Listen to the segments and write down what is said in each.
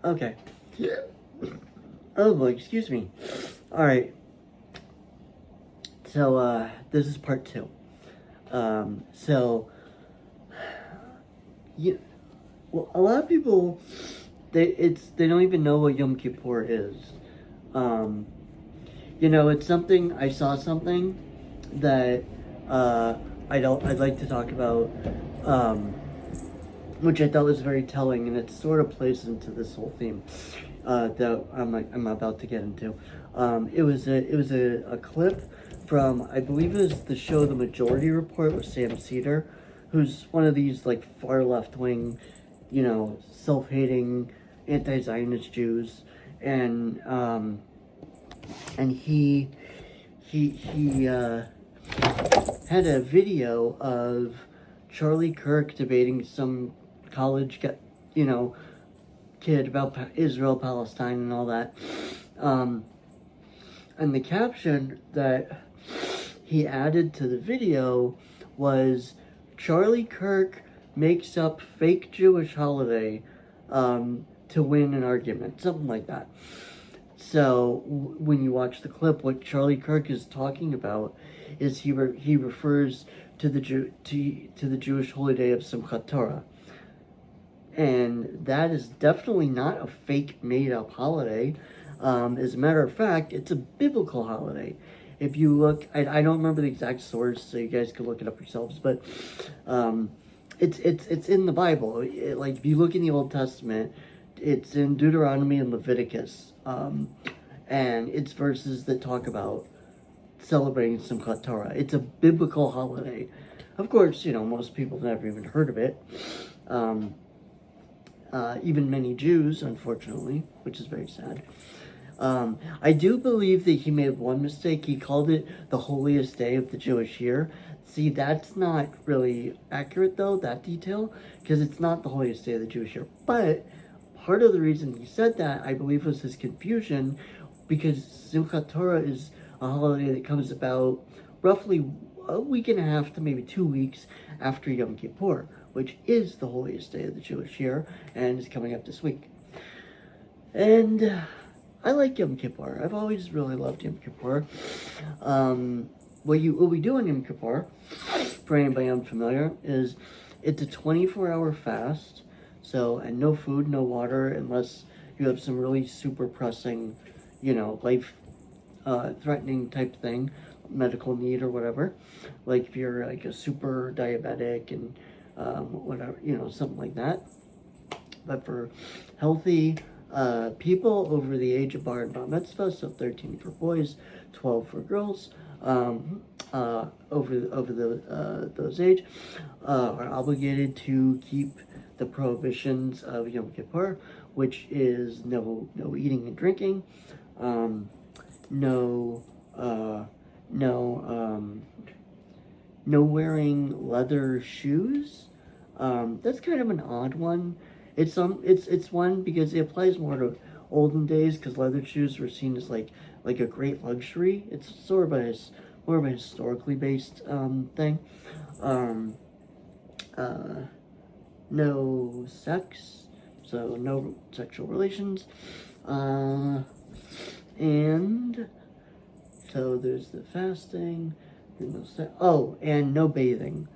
Okay. Oh boy, excuse me. Alright. So, this is part two. So, you, well, a lot of people, they don't even know what Yom Kippur is. Um, it's something, I saw something that, uh, I'd like to talk about, um, which I thought was very telling, and it sort of plays into this whole theme that I'm about to get into. It was a clip from, I believe it was the show The Majority Report with Sam Cedar, who's one of these like far left wing, self-hating anti-Zionist Jews, and he had a video of Charlie Kirk debating some college kid about Israel, Palestine, and all that. And the caption that he added to the video was, Charlie Kirk makes up fake Jewish holiday to win an argument, something like that. So when you watch the clip, what Charlie Kirk is talking about is he refers to the to the Jewish holy day of Simchat Torah, and that is definitely not a fake made up holiday. As a matter of fact, it's a biblical holiday. If you look, I don't remember the exact source, so you guys can look it up yourselves. But it's in the Bible. Like if you look in the Old Testament, it's in Deuteronomy and Leviticus, and it's verses that talk about celebrating Simchat Torah. It's a biblical holiday. Of course, most people have never even heard of it. Even many Jews, unfortunately, which is very sad. I do believe that he made one mistake. He called it the holiest day of the Jewish year. See, that's not really accurate, though, that detail, because it's not the holiest day of the Jewish year. But part of the reason he said that, I believe, was his confusion, because Simchat Torah is a holiday that comes about roughly a week and a half to maybe 2 weeks after Yom Kippur, which is the holiest day of the Jewish year, and is coming up this week. And I like Yom Kippur. I've always really loved Yom Kippur. What we do on Yom Kippur, for anybody unfamiliar, is it's a 24-hour fast. So, and no food, no water, unless you have some really super pressing, life threatening type thing, medical need or whatever. Like if you're like a super diabetic and whatever, something like that. But for healthy people over the age of bar and bat mitzvah, so 13 for boys, 12 for girls, over those age, are obligated to keep the prohibitions of Yom Kippur, which is no eating and drinking, no wearing leather shoes. That's kind of an odd one. It's one because it applies more to olden days, because leather shoes were seen as like a great luxury. It's sort of more of a historically based thing. No sex, so no sexual relations, and so there's the fasting. And no bathing,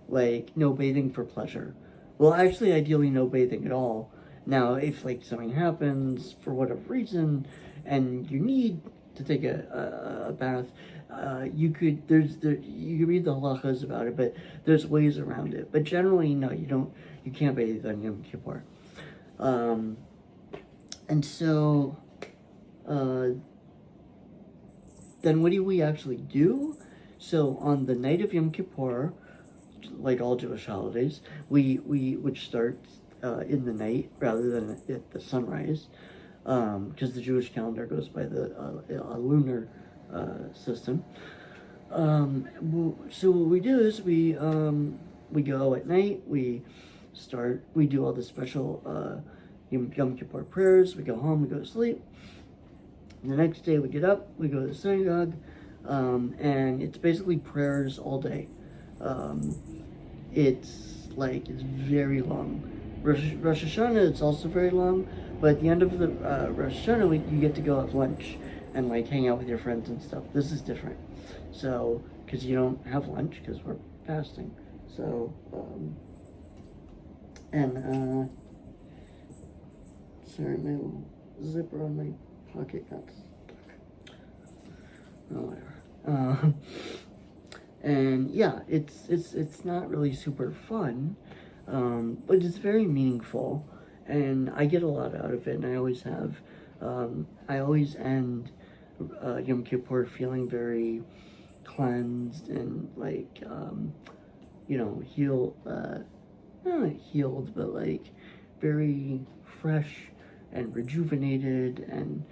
like no bathing for pleasure. Well, actually, ideally, no bathing at all. Now, if like something happens for whatever reason, and you need to take a bath, you could you can read the halachas about it, but there's ways around it. But generally, no, you can't bathe on Yom Kippur. And so, then what do we actually do? So on the night of Yom Kippur, like all Jewish holidays, which starts in the night rather than at the sunrise, because the Jewish calendar goes by the lunar system. So what we do is we go at night. We do all the special Yom Kippur prayers. We go home. We go to sleep. And the next day we get up. We go to the synagogue, and it's basically prayers all day. It's very long. Rosh Hashanah, it's also very long, but at the end of the Rosh Hashanah week, you get to go have lunch and like hang out with your friends and stuff. This is different. So, because you don't have lunch because we're fasting. So, sorry, my little zipper on my pocket got stuck. Oh, whatever. And yeah, it's not really super fun, but it's very meaningful, and I get a lot out of it, and I always have. I always end Yom Kippur feeling very cleansed and like healed, not healed, but like very fresh and rejuvenated and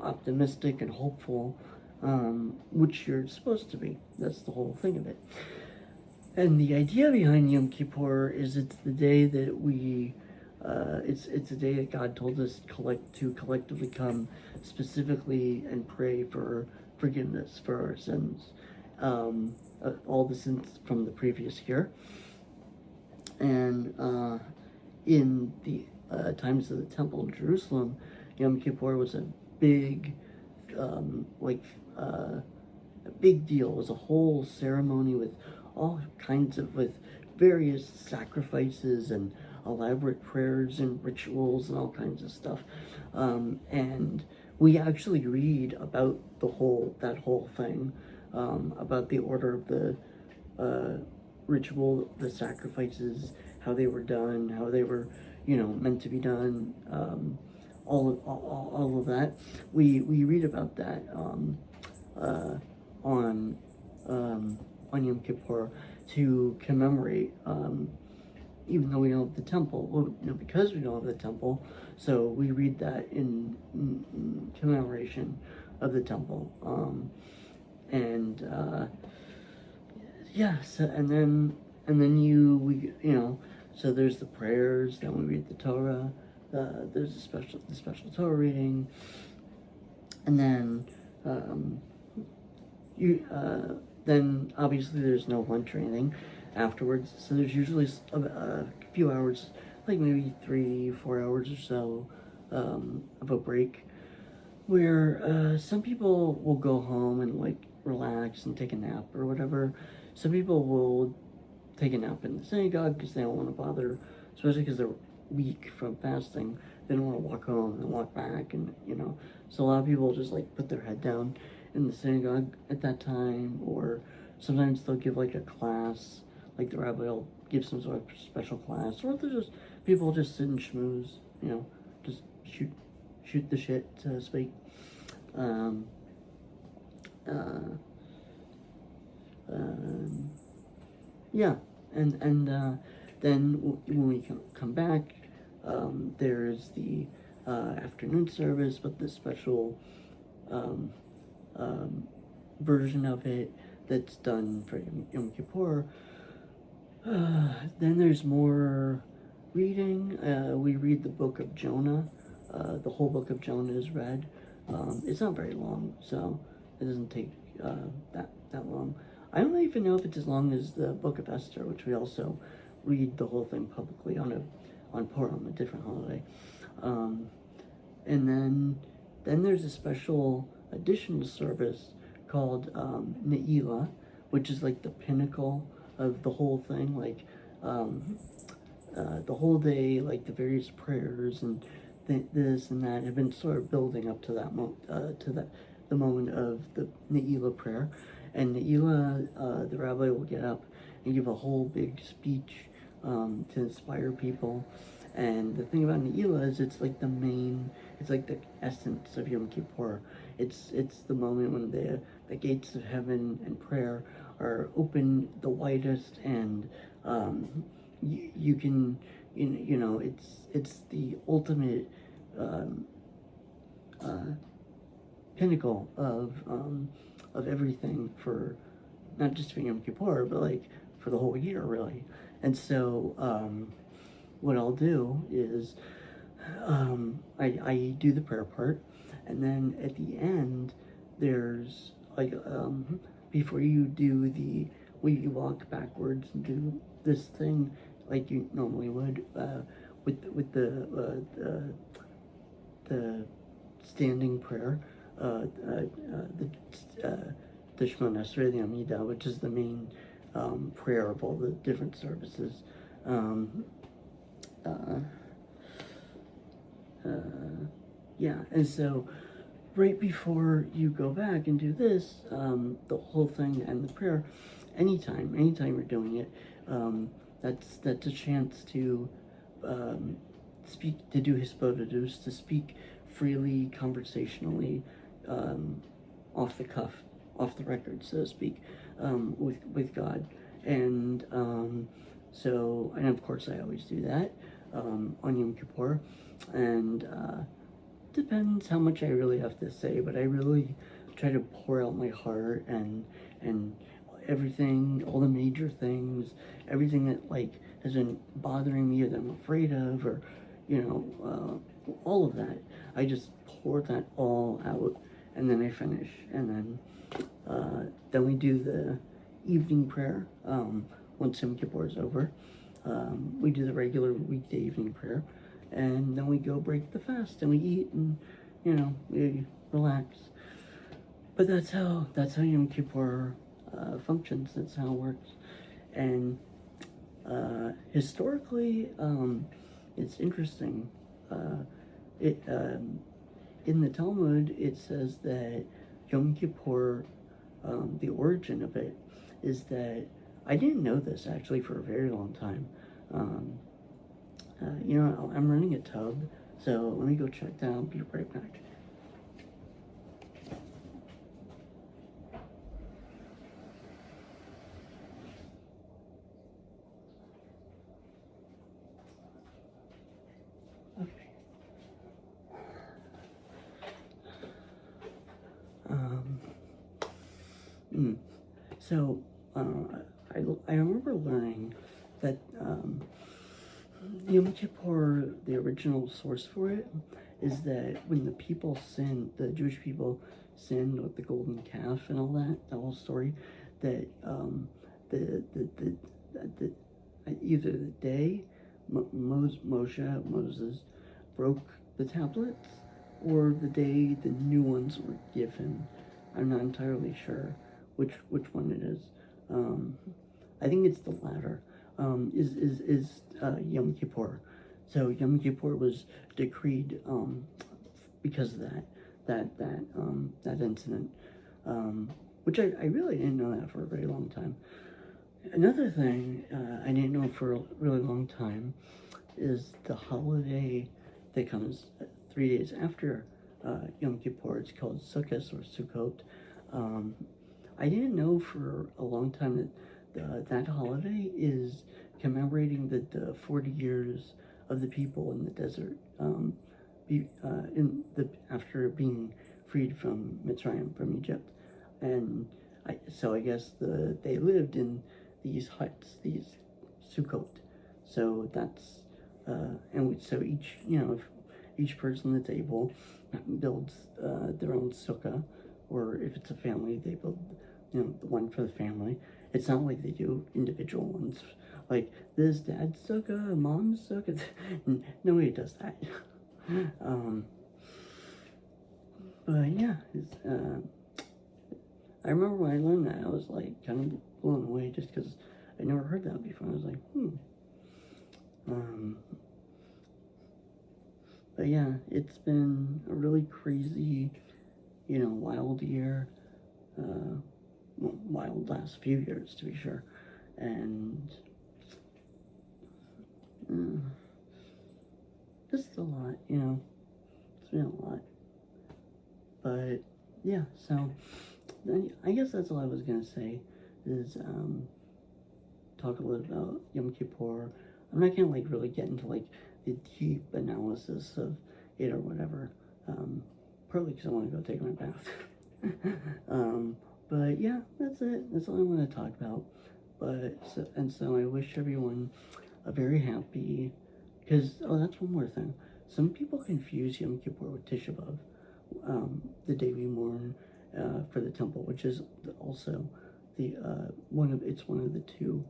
optimistic and hopeful, which you're supposed to be. That's the whole thing of it. And the idea behind Yom Kippur is it's the day that we, it's a day that God told us to collectively come specifically and pray for forgiveness for our sins, all the sins from the previous year. And in the times of the temple in Jerusalem, Yom Kippur was a big, a big deal. It was a whole ceremony with with various sacrifices and elaborate prayers and rituals and all kinds of stuff. And we actually read about that whole thing, about the order of the ritual, the sacrifices, how they were done, how they were, meant to be done, all of that. We read about that on Yom Kippur to commemorate, even though we don't have the temple. Well, because we don't have the temple, so we read that in commemoration of the temple. So there's the prayers, then we read the Torah, there's the special Torah reading, and then then obviously there's no lunch or anything afterwards, so there's usually a few hours, like maybe 3-4 hours or so, of a break, where some people will go home and like relax and take a nap or whatever. Some people will take a nap in the synagogue because they don't want to bother, especially because they're weak from fasting. They don't want to walk home and walk back, and so a lot of people just like put their head down in the synagogue at that time, or sometimes they'll give like a class, like the rabbi will give some sort of special class, or there's just people just sit and schmooze, just shoot the shit, so to speak. Yeah, and then when we come back, there's the afternoon service with the special version of it that's done for Yom Kippur. Then there's more reading. We read the book of Jonah. The whole book of Jonah is read. It's not very long, so it doesn't take that long. I don't even know if it's as long as the book of Esther, which we also read the whole thing publicly on Purim, a different holiday. And then there's a special additional service called Ne'ilah, which is like the pinnacle of the whole thing, like the whole day, like the various prayers and this and that have been sort of building up to the moment of the Ne'ilah prayer. And Ne'ilah, the rabbi will get up and give a whole big speech to inspire people. And the thing about Ne'ilah is it's like the essence of Yom Kippur. It's the moment when the gates of heaven and prayer are open the widest, and you can, it's the ultimate pinnacle of everything, for not just for Yom Kippur, but like for the whole year, really. And so what I'll do is I do the prayer part, and then at the end there's like before you we walk backwards and do this thing like you normally would, with the standing prayer, the Shemona Esrei, the Amidah, which is the main prayer of all the different services. Uh, yeah, and so right before you go back and do this, the whole thing and the prayer, anytime you're doing it, that's a chance to speak, to do hispodadus, to speak freely, conversationally, off the cuff, off the record, so to speak, with God. And and of course I always do that on Yom Kippur, and depends how much I really have to say, but I really try to pour out my heart and everything, all the major things, everything that like has been bothering me or that I'm afraid of, or all of that. I just pour that all out, and then I finish, and then we do the evening prayer. Once Yom Kippur is over, we do the regular weekday evening prayer, and then we go break the fast and we eat and we relax. But that's how Yom Kippur functions. That's how it works. And historically, it's interesting. In the Talmud, it says that Yom Kippur, the origin of it, is that I didn't know this actually for a very long time. I'm running a tub, so let me go check that. I'll be right back. Okay. So, I remember learning that Yom Kippur, the original source for it, is that when the people sinned, the Jewish people sinned with the golden calf and all that, the whole story, that either the day Moses broke the tablets, or the day the new ones were given. I'm not entirely sure which one it is. I think it's the latter. Is Yom Kippur. So Yom Kippur was decreed because of that incident, which I really didn't know that for a very long time. Another thing I didn't know for a really long time is the holiday that comes 3 days after Yom Kippur. It's called Sukkot or Sukkot. I didn't know for a long time that that holiday is commemorating the 40 years of the people in the desert, after being freed from Mitzrayim, from Egypt. And I guess they lived in these huts, these Sukkot. So that's so each person that's able builds their own sukkah, or if it's a family, they build the one for the family. It's not like they do individual ones, like this dad's sukkah, mom's sukkah. Nobody does that. But yeah, I remember when I learned that, I was like kind of blown away, just because I never heard that before. I was like, But yeah, it's been a really crazy, wild year. Wild last few years, to be sure. And just a lot, it's been a lot. But yeah, so I guess that's all I was gonna say, is talk a little about Yom Kippur. I'm not gonna really get into the deep analysis of it or whatever, partly because I want to go take my bath. But yeah, that's it. That's all I want to talk about. So I wish everyone a very happy, because that's one more thing. Some people confuse Yom Kippur with Tisha B'Av, the day we mourn for the temple, which is also one of the two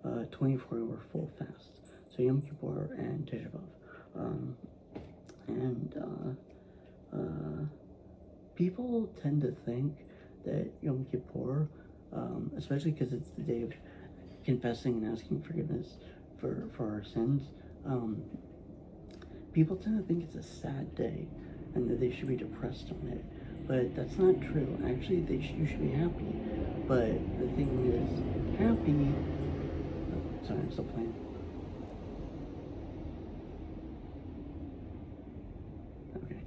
24-hour full fasts. So Yom Kippur and Tisha B'Av. And people tend to think that Yom Kippur, especially because it's the day of confessing and asking forgiveness for our sins, people tend to think it's a sad day and that they should be depressed on it. But that's not true. Actually, you should be happy. But the thing is, happy... Oh, sorry, I'm still playing. Okay.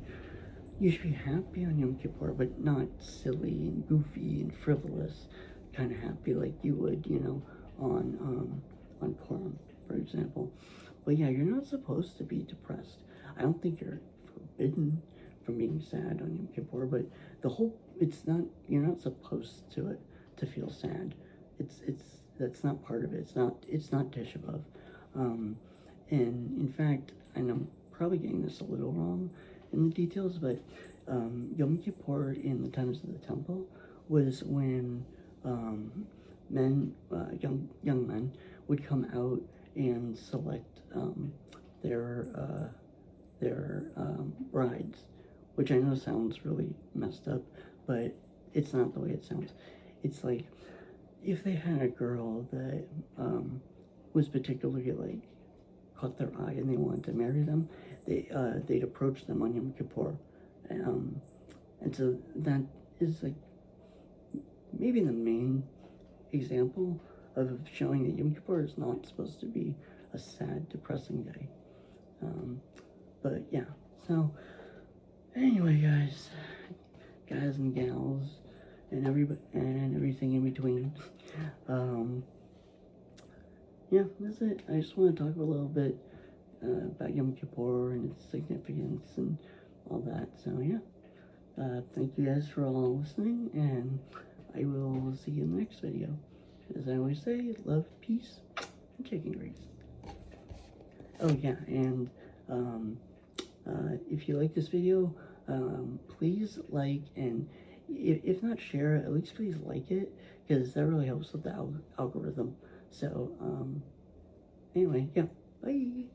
You should be happy on Yom Kippur, but not silly and goofy and frivolous. Kind of happy like you would, on Purim, for example. But yeah, you're not supposed to be depressed. I don't think you're forbidden from being sad on Yom Kippur, but you're not supposed to feel sad. That's not part of it. It's not Tisha B'Av. And in fact, and I'm probably getting this a little wrong in the details, but Yom Kippur in the times of the temple was when young men would come out and select their brides, which I know sounds really messed up, but it's not the way it sounds. It's like if they had a girl that was particularly like caught their eye and they wanted to marry them, they'd approach them on Yom Kippur, and so that is like maybe the main example of showing that Yom Kippur is not supposed to be a sad, depressing day. But yeah, so anyway, guys and gals, and everything in between. Yeah, that's it. I just want to talk a little bit about Yom Kippur and its significance and all that. So yeah, thank you guys for all listening, and I will see you in the next video. As I always say, love, peace, and chicken grease. Oh yeah, and if you like this video, please like, and if not share it, at least please like it, because that really helps with the algorithm. So anyway, yeah, bye.